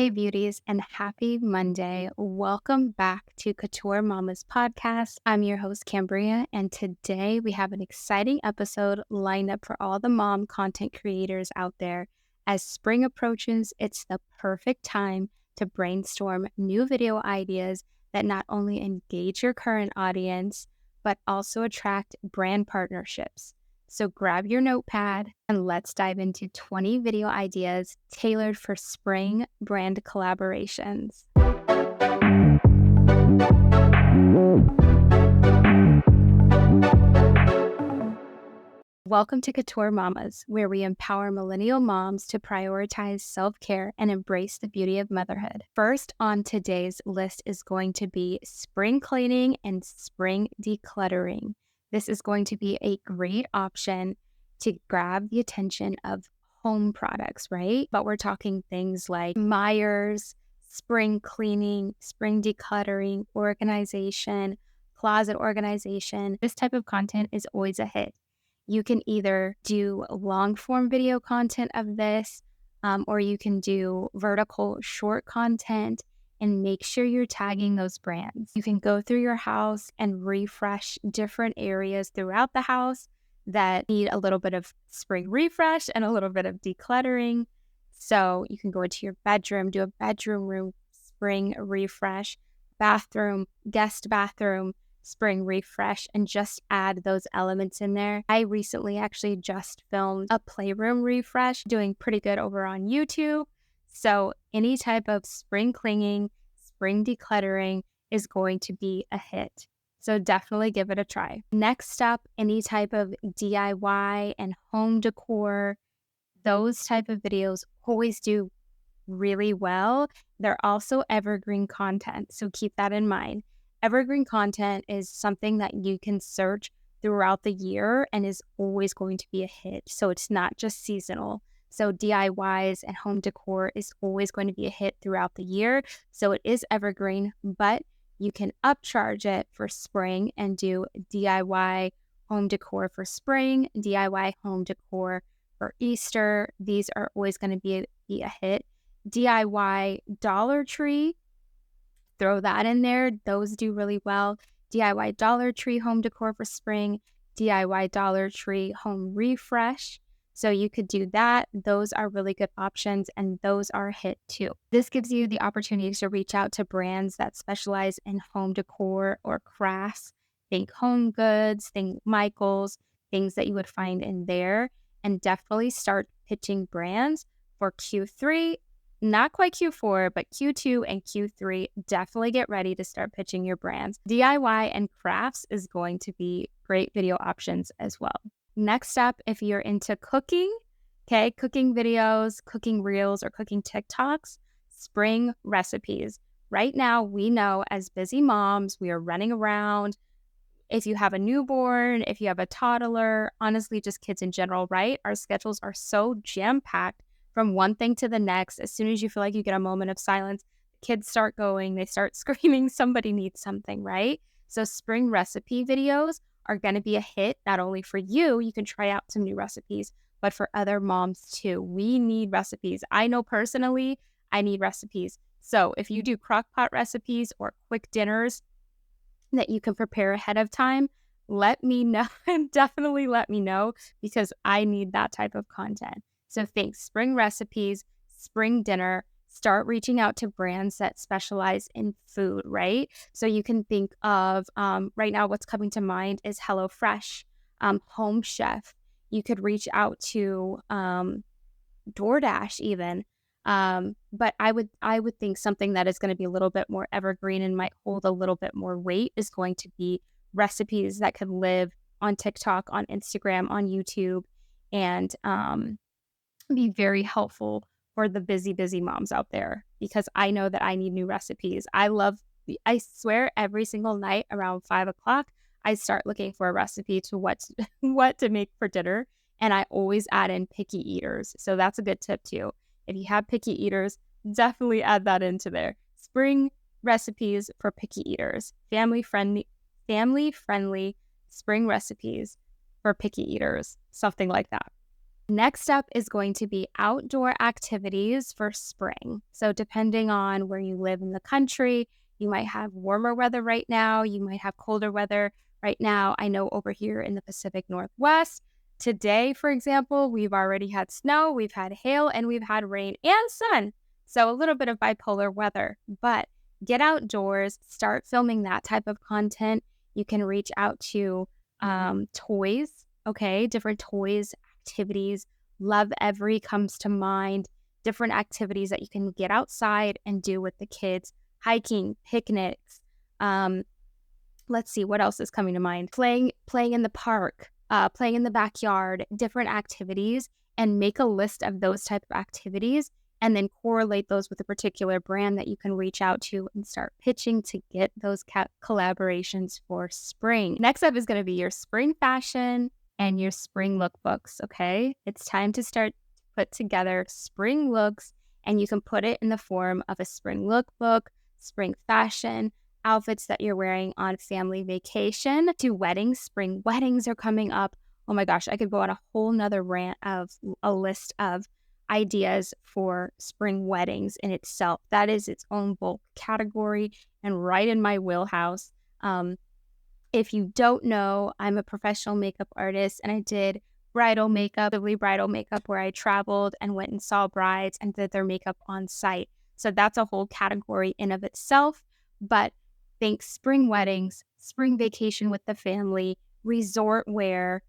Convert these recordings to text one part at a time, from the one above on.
Hey, beauties, and happy Monday. Welcome back to Couture Mama's podcast. I'm your host, Cambria, and today we have an exciting episode lined up for all the mom content creators out there. As spring approaches, it's the perfect time to brainstorm new video ideas that not only engage your current audience, but also attract brand partnerships. So grab your notepad and let's dive into 20 video ideas tailored for spring brand collaborations. Welcome to Couture Mamas, where we empower millennial moms to prioritize self-care and embrace the beauty of motherhood. First on today's list is going to be spring cleaning and spring decluttering. This is going to be a great option to grab the attention of home products, right? But we're talking things like Myers, spring cleaning, spring decluttering, organization, closet organization. This type of content is always a hit. You can either do long form video content of this, or you can do vertical short content and make sure you're tagging those brands. You can go through your house and refresh different areas throughout the house that need a little bit of spring refresh and a little bit of decluttering. So you can go into your bedroom, do a bedroom room spring refresh, bathroom, guest bathroom, spring refresh, and just add those elements in there. I recently actually just filmed a playroom refresh, doing pretty good over on YouTube. So any type of spring cleaning, spring decluttering is going to be a hit. So definitely give it a try. Next up, any type of DIY and home decor. Those type of videos always do really well. They're also evergreen content, so keep that in mind. Evergreen content is something that you can search throughout the year and is always going to be a hit. So it's not just seasonal. So DIYs and home decor is always going to be a hit throughout the year. So it is evergreen, but you can upcharge it for spring and do DIY home decor for spring, DIY home decor for Easter. These are always going to be a hit. DIY Dollar Tree, throw that in there. Those do really well. DIY Dollar Tree home decor for spring, DIY Dollar Tree home refresh. So you could do that. Those are really good options, and those are a hit too. This gives you the opportunity to reach out to brands that specialize in home decor or crafts. Think Home Goods, think Michaels, things that you would find in there, and definitely start pitching brands for Q3. Not quite Q4, but Q2 and Q3, definitely get ready to start pitching your brands. DIY and crafts is going to be great video options as well. Next up, if you're into cooking, cooking videos, cooking reels, or cooking TikToks, spring recipes. Right now, we know as busy moms, we are running around. If you have a newborn, if you have a toddler, honestly, just kids in general, right? Our schedules are so jam-packed from one thing to the next. As soon as you feel like you get a moment of silence, kids start going, they start screaming, somebody needs something, right? So spring recipe videos are going to be a hit, not only for you, you can try out some new recipes, but for other moms too. We need recipes. I know personally, I need recipes. So if you do crock pot recipes or quick dinners that you can prepare ahead of time, let me know. Definitely let me know, because I need that type of content. So think spring recipes, spring dinner, start reaching out to brands that specialize in food, right? So you can think of, right now what's coming to mind is HelloFresh, Home Chef. You could reach out to DoorDash even. But I would think something that is going to be a little bit more evergreen and might hold a little bit more weight is going to be recipes that could live on TikTok, on Instagram, on YouTube, and be very helpful for the busy moms out there, because I know that I need new recipes. I swear every single night around 5 o'clock, I start looking for a recipe to what to make for dinner. And I always add in picky eaters. So that's a good tip too. If you have picky eaters, definitely add that into there. Spring recipes for picky eaters. Family friendly spring recipes for picky eaters. Something like that. Next up is going to be outdoor activities for spring. So, depending on where you live in the country, you might have warmer weather right now, you might have colder weather right now. I know over here in the Pacific Northwest, today, for example, we've already had snow, we've had hail, and we've had rain and sun. So, a little bit of bipolar weather, but get outdoors, start filming that type of content. You can reach out to toys, okay, different toys, activities. Love Every comes to mind, different activities that you can get outside and do with the kids, hiking, picnics. Um, let's see, what else is coming to mind? Playing in the park, playing in the backyard, different activities, and make a list of those type of activities and then correlate those with a particular brand that you can reach out to and start pitching to get those collaborations for spring. Next up is going to be your spring fashion and your spring lookbooks, okay? It's time to start to put together spring looks, and you can put it in the form of a spring lookbook, spring fashion, outfits that you're wearing on family vacation to weddings. Spring weddings are coming up. Oh my gosh, I could go on a whole nother rant of a list of ideas for spring weddings in itself. That is its own bulk category and right in my wheelhouse. If you don't know, I'm a professional makeup artist and I did bridal makeup, bridal makeup, where I traveled and went and saw brides and did their makeup on site. So that's a whole category in of itself. But think spring weddings, spring vacation with the family, resort wear.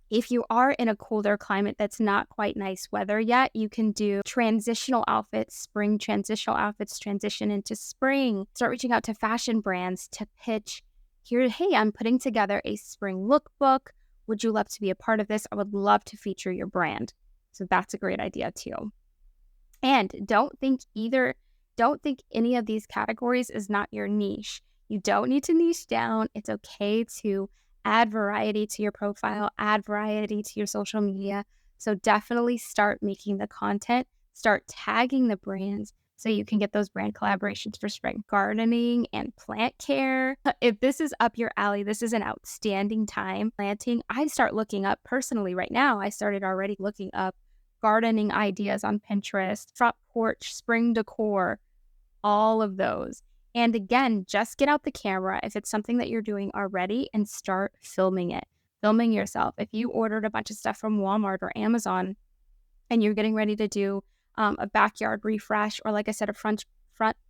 If you are in a colder climate that's not quite nice weather yet, you can do transitional outfits, spring transitional outfits, transition into spring. Start reaching out to fashion brands to pitch here, hey, I'm putting together a spring lookbook. Would you love to be a part of this? I would love to feature your brand. So that's a great idea too. And don't think any of these categories is not your niche. You don't need to niche down. It's okay to add variety to your profile, add variety to your social media. So definitely start making the content, start tagging the brands so you can get those brand collaborations for spring. Gardening and plant care. If this is up your alley, this is an outstanding time. Planting, I start looking up personally right now. I started already looking up gardening ideas on Pinterest, front porch, spring decor, all of those. And again, just get out the camera if it's something that you're doing already and start filming it, filming yourself. If you ordered a bunch of stuff from Walmart or Amazon and you're getting ready to do a backyard refresh or, like I said, a front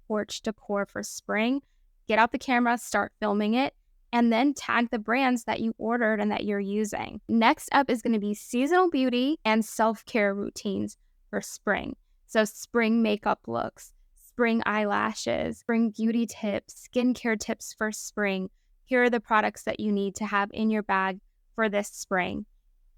porch decor for spring, get out the camera, start filming it, and then tag the brands that you ordered and that you're using. Next up is going to be seasonal beauty and self-care routines for spring. So spring makeup looks, spring eyelashes, spring beauty tips, skincare tips for spring. Here are the products that you need to have in your bag for this spring.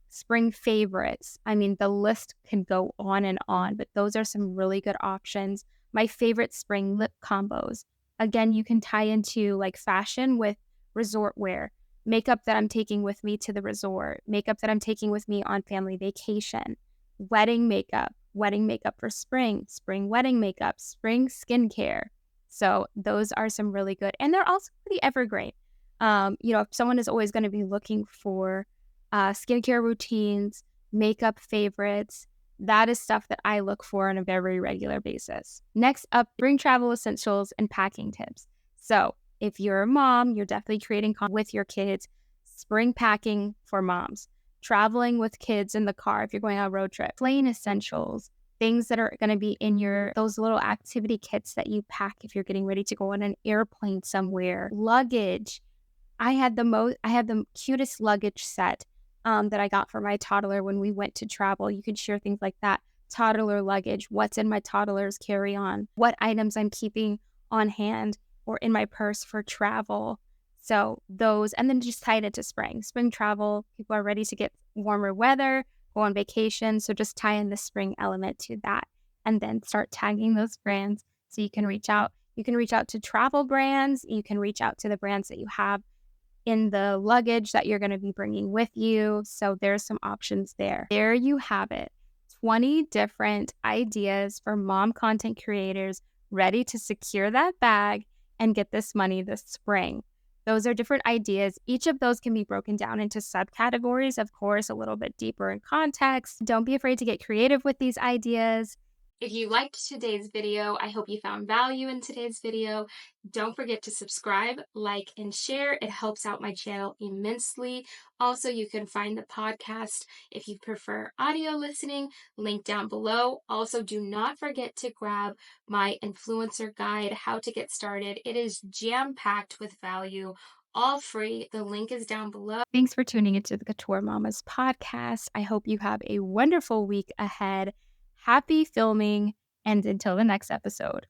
Spring favorites. I mean, the list can go on and on, but those are some really good options. My favorite spring lip combos. Again, you can tie into like fashion with resort wear. Makeup that I'm taking with me to the resort. Makeup that I'm taking with me on family vacation. Wedding makeup for spring wedding makeup, spring skincare. So those are some really good, and they're also pretty evergreen. If someone is always going to be looking for skincare routines, makeup favorites, that is stuff that I look for on a very regular basis. Next up, spring travel essentials and packing tips. So if you're a mom, you're definitely creating content with your kids, spring packing for moms. Traveling with kids in the car if you're going on a road trip, plane essentials, things that are going to be in those little activity kits that you pack if you're getting ready to go on an airplane somewhere. Luggage. I had the cutest luggage set that I got for my toddler when we went to travel. You could share things like that. Toddler luggage, what's in my toddler's carry-on, what items I'm keeping on hand or in my purse for travel. So those, and then just tie it into spring travel. People are ready to get warmer weather, go on vacation. So just tie in the spring element to that and then start tagging those brands so you can reach out. You can reach out to travel brands. You can reach out to the brands that you have in the luggage that you're going to be bringing with you. So there's some options there. There you have it. 20 different ideas for mom content creators ready to secure that bag and get this money this spring. Those are different ideas. Each of those can be broken down into subcategories, of course, a little bit deeper in context. Don't be afraid to get creative with these ideas. If you liked today's video, I hope you found value in today's video. Don't forget to subscribe, like, and share. It helps out my channel immensely. Also, you can find the podcast if you prefer audio listening, link down below. Also, do not forget to grab my influencer guide, How to Get Started. It is jam-packed with value, all free. The link is down below. Thanks for tuning into the Couture Mamas podcast. I hope you have a wonderful week ahead. Happy filming, and until the next episode.